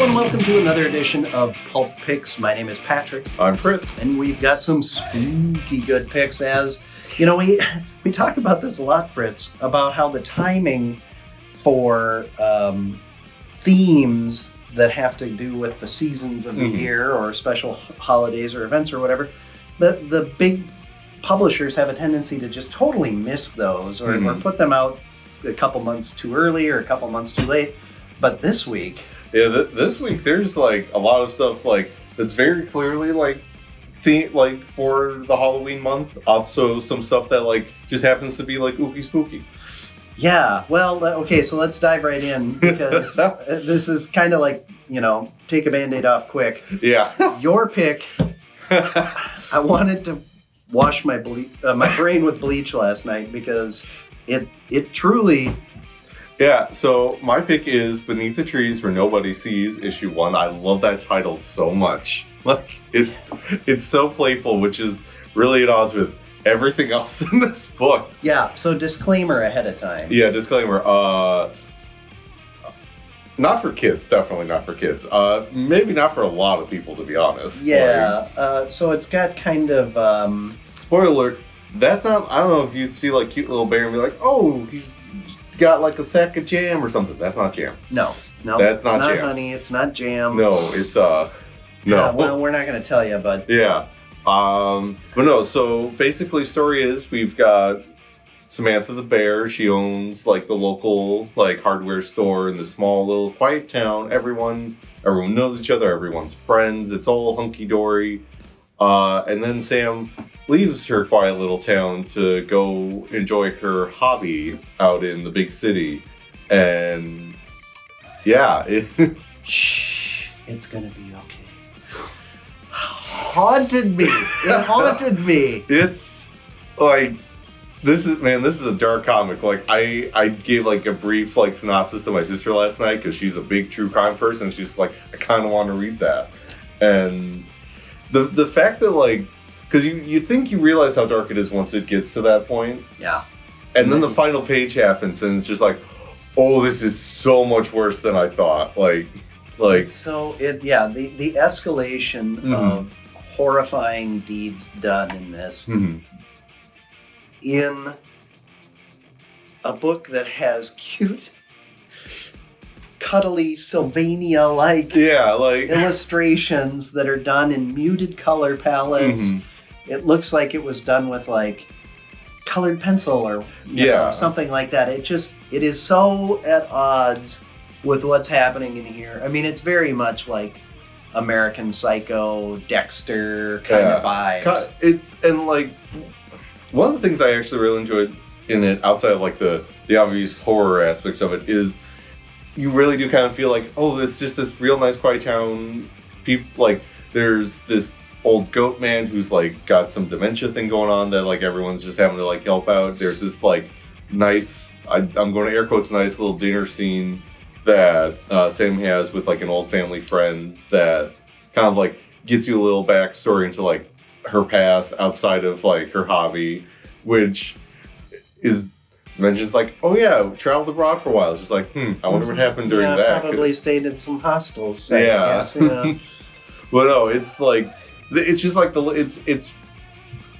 and welcome to another edition of Pulp Picks. My name is Patrick. I'm Fritz. And we've got some spooky good picks. As you know, we talk about this a lot, Fritz, about how the timing for themes that have to do with the seasons of the year or special holidays or events or whatever, the big publishers have a tendency to just totally miss those or put them out a couple months too early or a couple months too late. But this week... Yeah, this week there's like a lot of stuff like that's very clearly like for the Halloween month. Also some stuff that like just happens to be like ooky spooky. Yeah, well, okay, so let's dive right in because this is kind of like, you know, take a Band-Aid off quick. Yeah. Your pick, I wanted to wash my brain with bleach last night because it truly... Yeah, so my pick is Beneath the Trees Where Nobody Sees, issue 1. I love that title so much. Like, it's so playful, which is really at odds with everything else in this book. Yeah, so disclaimer ahead of time. Yeah, disclaimer. Not for kids, definitely not for kids. Maybe not for a lot of people, to be honest. Yeah, so it's got kind of... Spoiler alert, that's not... I don't know if you see, like, cute little bear and be like, oh, he's got, like, a sack of jam or something. That's not jam. No, that's not jam. It's not honey, it's not jam. No, it's, no. Yeah, well, we're not going to tell you, but... Yeah. But no, so basically story is we've got Samantha the bear. She owns like the local like hardware store in the small little quiet town. Everyone knows each other. Everyone's friends. It's all hunky-dory. And then Sam leaves her quiet little town to go enjoy her hobby out in the big city. And yeah, shh, it's gonna be okay. Haunted me. It haunted me. It's like this is a dark comic. Like I gave like a brief like synopsis to my sister last night because she's a big true crime person. She's like, I kind of want to read that, and the fact that like because you think you realize how dark it is once it gets to that point. Yeah, and then the final page happens and it's just like, oh, this is so much worse than I thought. Like so the escalation of horrifying deeds done in this in a book that has cute, cuddly Sylvania-like illustrations that are done in muted color palettes. It looks like it was done with like colored pencil or something like that. It is so at odds with what's happening in here. I mean, it's very much like American Psycho, Dexter kind of vibes. And like one of the things I actually really enjoyed in it, outside of like the obvious horror aspects of it, is you really do kind of feel like, oh, it's just this real nice quiet town. People like there's this old goat man who's like got some dementia thing going on that like everyone's just having to like help out. There's this like nice, I'm going to air quotes, nice little dinner scene that Sam has with like an old family friend that kind of like gets you a little backstory into like her past outside of like her hobby, which is mentions like, oh yeah, traveled abroad for a while. It's just like, I wonder what happened during that. Probably stayed in some hostels. Yeah. But no, it's like it's just like it's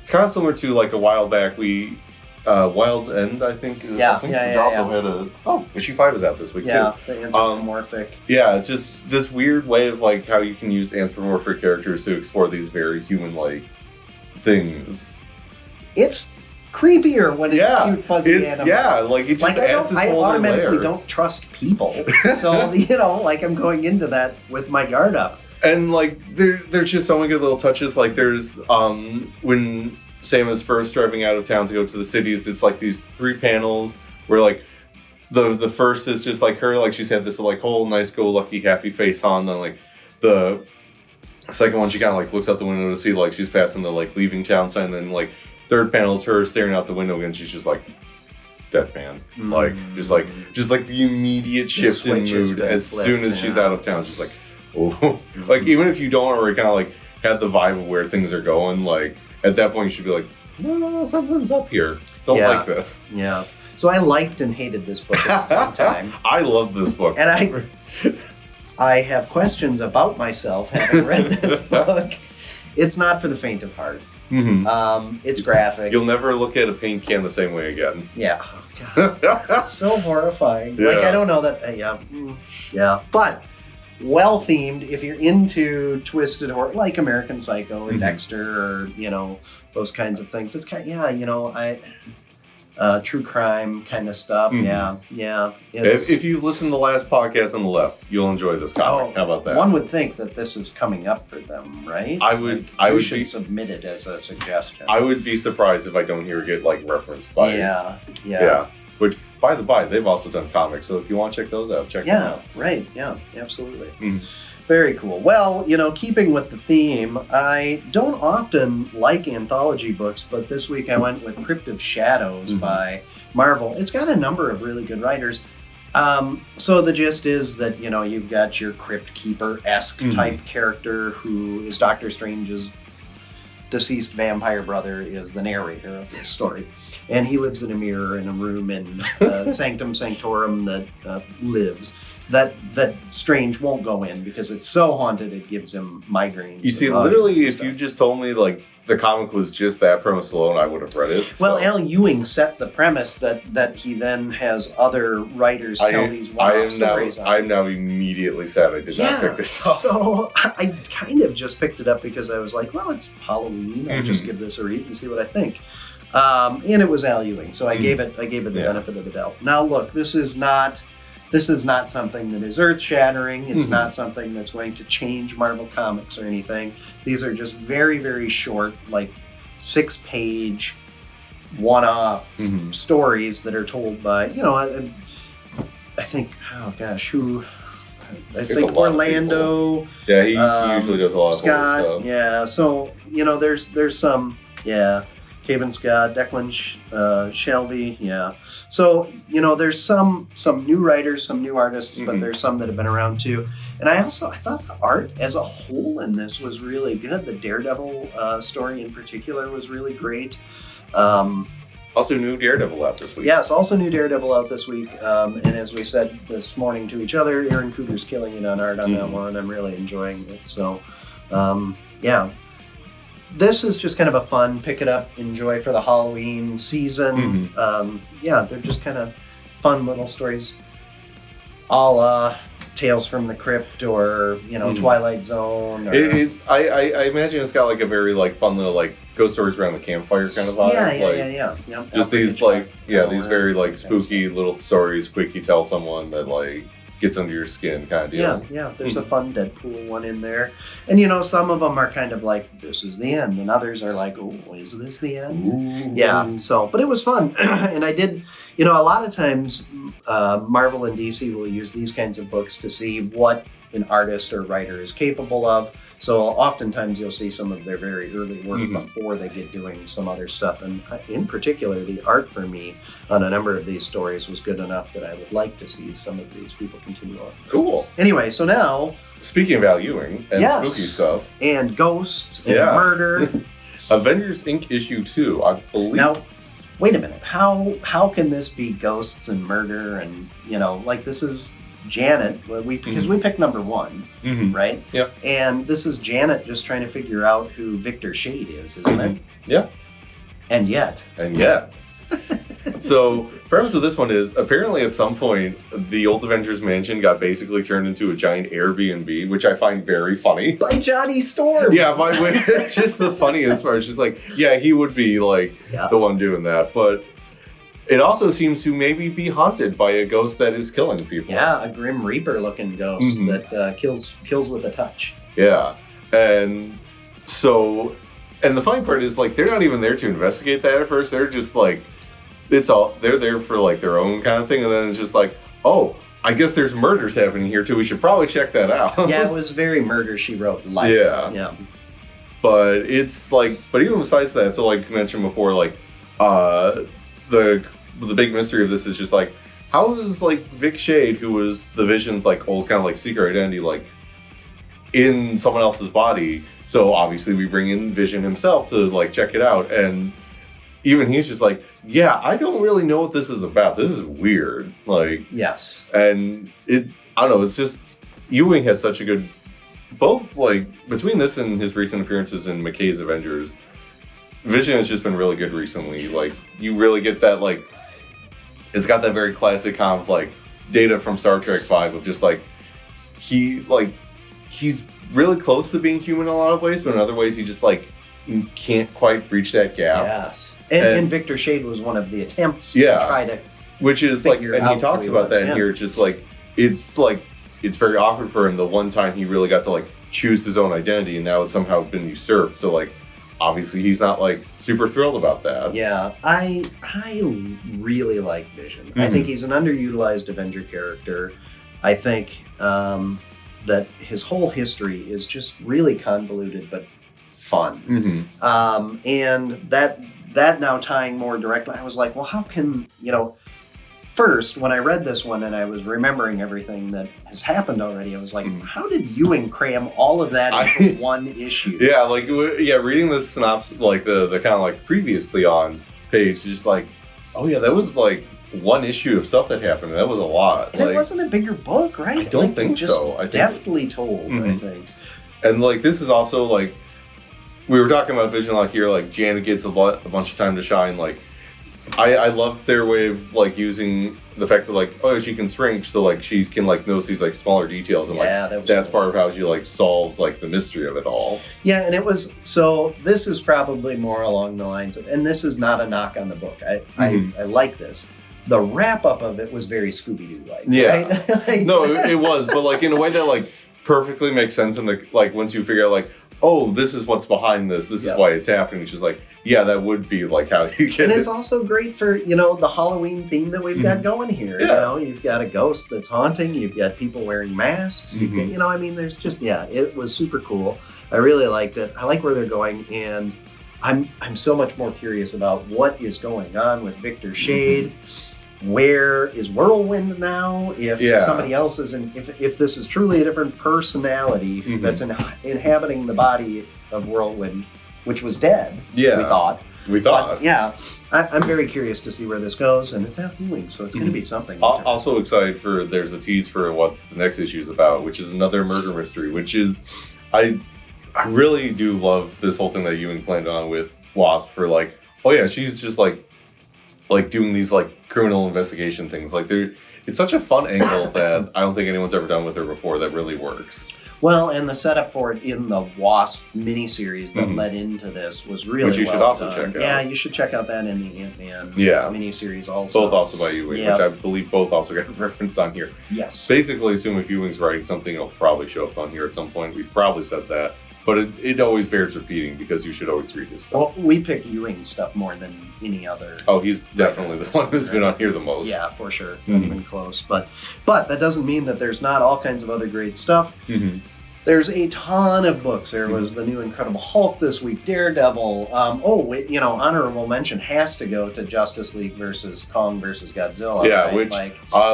kind of similar to like a while back we. Wild's End, I think. Also had issue 5 is out this week too. Yeah, the anthropomorphic. Yeah, it's just this weird way of like how you can use anthropomorphic characters to explore these very human-like things. It's creepier when it's cute, fuzzy animals. Yeah, like it just adds this whole I automatically layer. Don't trust people, so like I'm going into that with my guard up. And like there's just so many good little touches. Like there's when Sam is first driving out of town to go to the cities, it's like these 3 panels where like the first is just like her, like she's had this like whole nice go lucky happy face on, then like the second one she kind of like looks out the window to see like she's passing the like leaving town sign, and then like third panel is her staring out the window and she's just like deadpan. Like just like the immediate shift in mood as soon as she's out of town. She's like, oh. Like even if you don't already kind of like have the vibe of where things are going, like at that point you should be like, no, something's up here. Don't like this. Yeah. So I liked and hated this book at the same time. I love this book. And I have questions about myself having read this book. It's not for the faint of heart. Mm-hmm. It's graphic. You'll never look at a paint can the same way again. Yeah. Oh, God. It's so horrifying. Yeah. Like, I don't know that... yeah. But well themed, if you're into twisted horror, like American Psycho or Dexter or, those kinds of things. It's kind of, true crime kind of stuff. Yeah. If you listen to the last podcast on the left, you'll enjoy this comic. How about that? One would think that this is coming up for them, right? I would submit it as a suggestion. I would be surprised if I don't hear it get referenced by. Yeah. Which, by the by, they've also done comics, so if you want to check those out, check them out. Right. Yeah, absolutely. Mm. Very cool. Well, keeping with the theme, I don't often like anthology books, but this week I went with Crypt of Shadows by Marvel. It's got a number of really good writers. So the gist is that, you've got your Crypt Keeper-esque type character who is Doctor Strange's deceased vampire brother, is the narrator of this story. And he lives in a mirror in a room in Sanctum Sanctorum that lives. That Strange won't go in because it's so haunted it gives him migraines. You see, literally, if you just told me the comic was just that premise alone, I would have read it. So. Well, Al Ewing set the premise that he then has other writers tell these one-off stories on. I'm now immediately sad I did not pick this up. So I kind of just picked it up because I was like, well, it's Halloween. I'll just give this a read and see what I think. And it was Al Ewing, so I gave it the benefit of the doubt. Now, look, this is not something that is earth-shattering. It's not something that's going to change Marvel Comics or anything. These are just very, very short, 6-page, one-off stories that are told by, I think, I think Orlando. Yeah, he usually does a lot of Scott, horror stuff. Yeah, so, there's some, Cavan Scott, Declan Shelby, yeah. So, there's some new writers, some new artists, but there's some that have been around too. And I thought the art as a whole in this was really good. The Daredevil story in particular was really great. Also new Daredevil out this week. Yes, also new Daredevil out this week. And as we said this morning to each other, Aaron Cooter's killing it on art on that one. I'm really enjoying it. So, yeah. This is just kind of a fun pick it up, enjoy for the Halloween season. They're just kind of fun little stories, a la Tales from the Crypt or Twilight Zone. Or, I imagine it's got a very fun little ghost stories around the campfire kind of vibe. Yeah. Just these these very spooky little stories, quick you tell someone that gets under your skin kind of deal. Yeah. There's a fun Deadpool one in there. And, some of them are kind of this is the end. And others are oh, is this the end? Ooh. Yeah. So, but it was fun. And I did, a lot of times Marvel and DC will use these kinds of books to see what an artist or writer is capable of. So oftentimes you'll see some of their very early work before they get doing some other stuff. And in particular, the art for me on a number of these stories was good enough that I would like to see some of these people continue on. Cool. Anyway, so now... Speaking of Al Ewing and spooky stuff. And ghosts and murder. Avengers Inc. issue 2, I believe. Now, wait a minute. How can this be ghosts and murder and, this is... Janet, because we picked number 1, right? Yeah. And this is Janet just trying to figure out who Victor Shade is, isn't it? Yeah. And yet. So, premise of this one is, apparently at some point, the old Avengers mansion got basically turned into a giant Airbnb, which I find very funny. By Johnny Storm! Yeah, by the way, it's just the funniest part. It's just he would be, the one doing that, but... It also seems to maybe be haunted by a ghost that is killing people. Yeah, a Grim Reaper-looking ghost that kills with a touch. Yeah, and so, and the funny part is they're not even there to investigate that at first. They're just they're there for their own kind of thing, and then it's just oh, I guess there's murders happening here too. We should probably check that out. Yeah, it was very Murder, She Wrote like. Yeah. But it's but even besides that, so I mentioned before, the big mystery of this is just how is Vic Shade, who was the Vision's old kind of secret identity, in someone else's body. So obviously we bring in Vision himself to check it out, and even he's just yeah, I don't really know what this is about. This is weird. Yes. And I don't know, it's just Ewing has such a good, both like between this and his recent appearances in McKay's Avengers, Vision has just been really good recently. Like you really get that like, it's got that very classic kind of like Data from Star Trek vibe of just like he's really close to being human in a lot of ways, but in other ways he just like can't quite breach that gap. Yes, and Victor Shade was one of the attempts to try to, which is like, and he talks about that in here. It's just like it's very awkward for him. The one time he really got to like choose his own identity, and now it's somehow been usurped. So like, obviously he's not like super thrilled about that. Yeah, I really like Vision. Mm-hmm. I think he's an underutilized Avenger character. I think that his whole history is just really convoluted but fun. Mm-hmm. And that now tying more directly, I was like, well, how can, first, when I read this one and I was remembering everything that has happened already, I was like, how did Ewing cram all of that into one issue? Yeah, reading this synopsis, like the kind of like previously on page, just like, oh yeah, that was like one issue of stuff that happened. That was a lot. And it wasn't a bigger book, right? I don't think so. I think deftly told, I think. And like, this is also like, we were talking about Vision a lot here, like Janet gets a bunch of time to shine, like, I love their way of like using the fact that like, oh, she can shrink, so like she can like notice these like smaller details, and that's cool. Part of how she like solves like the mystery of it all. Yeah, and it was, so this is probably more along the lines of, and this is not a knock on the book. I like this. The wrap up of it was very Scooby-Doo like. Yeah. Right? No, it was, but like in a way that like perfectly makes sense, and like once you figure out like, oh, this is what's behind this. This is why it's happening. It's just like, yeah, that would be like how you get it. And it's also great for, the Halloween theme that we've got going here. Yeah. You've got a ghost that's haunting. You've got people wearing masks. Mm-hmm. There's just, it was super cool. I really liked it. I like where they're going. And I'm so much more curious about what is going on with Victor Shade. Mm-hmm. Where is Whirlwind now? If somebody else is if this is truly a different personality that's inhabiting the body of Whirlwind, which was dead, we thought. But, I'm very curious to see where this goes, and it's Al Ewing, so it's going to be something. Also excited there's a tease for what the next issue is about, which is another murder mystery, which is, I really do love this whole thing that Ewing planned on with Wasp for like, oh yeah, she's just like doing these like criminal investigation things. Like it's such a fun angle that I don't think anyone's ever done with her before that really works. Well, and the setup for it in the Wasp miniseries that led into this was really which you should also check out. Yeah, you should check out that in the Ant-Man miniseries also. Both also by Ewing, which I believe both also got a reference on here. Yes. Basically, assume if Ewing's writing something, it'll probably show up on here at some point. We've probably said that. But it always bears repeating because you should always read his stuff. Well, we pick Ewing stuff more than any other. Oh, he's definitely the one who's been on here the most. Yeah, for sure. Not even close. But that doesn't mean that there's not all kinds of other great stuff. Mm-hmm. There's a ton of books. There was the new Incredible Hulk this week, Daredevil. Honorable mention has to go to Justice League versus Kong versus Godzilla. Yeah, right? Which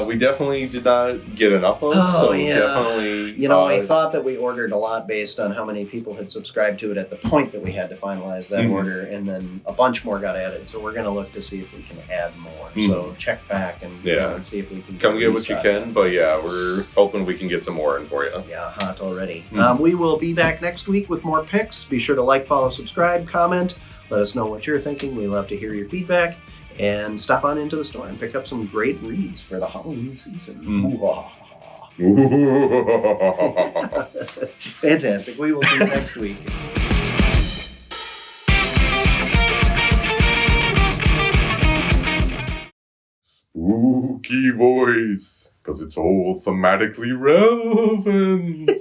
we definitely did not get enough of. Definitely. I thought that we ordered a lot based on how many people had subscribed to it at the point that we had to finalize that order, and then a bunch more got added. So we're going to look to see if we can add more. So check back and see if we can come get what you can. But we're hoping we can get some more in for you. Yeah, hot already. We will be back next week with more picks. Be sure to like, follow, subscribe, comment. Let us know what you're thinking. We love to hear your feedback. And stop on into the store and pick up some great reads for the Halloween season. Fantastic. We will see you next week. Spooky voice, because it's all thematically relevant.